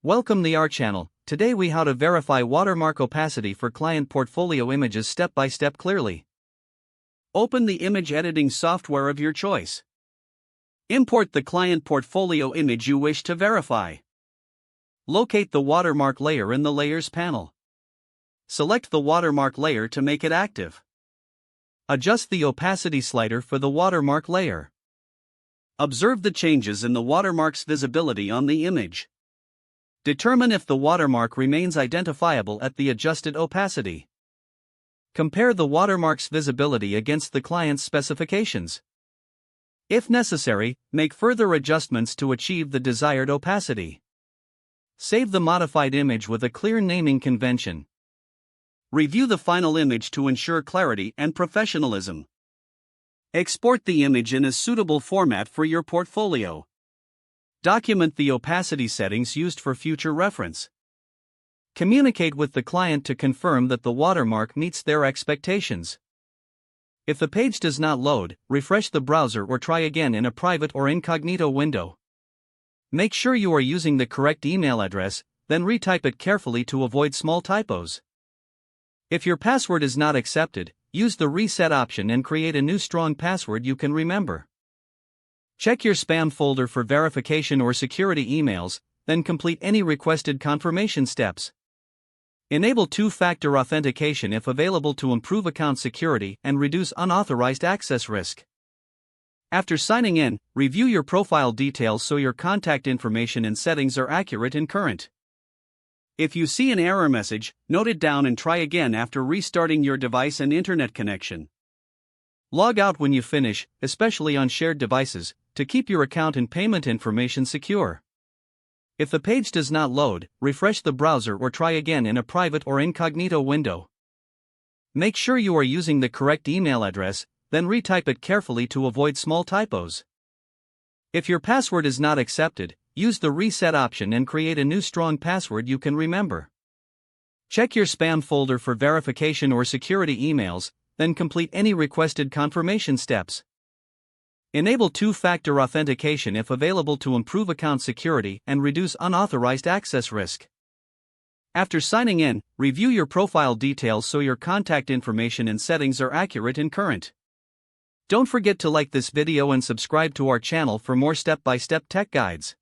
Welcome to our channel. Today we how to verify watermark opacity for client portfolio images step by step clearly. Open the image editing software of your choice. Import the client portfolio image you wish to verify. Locate the watermark layer in the Layers panel. Select the watermark layer to make it active. Adjust the opacity slider for the watermark layer. Observe the changes in the watermark's visibility on the image. Determine if the watermark remains identifiable at the adjusted opacity. Compare the watermark's visibility against the client's specifications. If necessary, make further adjustments to achieve the desired opacity. Save the modified image with a clear naming convention. Review the final image to ensure clarity and professionalism. Export the image in a suitable format for your portfolio. Document the opacity settings used for future reference. Communicate with the client to confirm that the watermark meets their expectations. If the page does not load, refresh the browser or try again in a private or incognito window. Make sure you are using the correct email address, then retype it carefully to avoid small typos. If your password is not accepted, use the reset option and create a new strong password you can remember. Check your spam folder for verification or security emails, then complete any requested confirmation steps. Enable two-factor authentication if available to improve account security and reduce unauthorized access risk. After signing in, review your profile details so your contact information and settings are accurate and current. If you see an error message, note it down and try again after restarting your device and internet connection. Log out when you finish, especially on shared devices, to keep your account and payment information secure. If the page does not load, refresh the browser or try again in a private or incognito window. Make sure you are using the correct email address, then retype it carefully to avoid small typos. If your password is not accepted, use the reset option and create a new strong password you can remember. Check your spam folder for verification or security emails, then complete any requested confirmation steps. Enable two-factor authentication if available to improve account security and reduce unauthorized access risk. After signing in, review your profile details so your contact information and settings are accurate and current. Don't forget to like this video and subscribe to our channel for more step-by-step tech guides.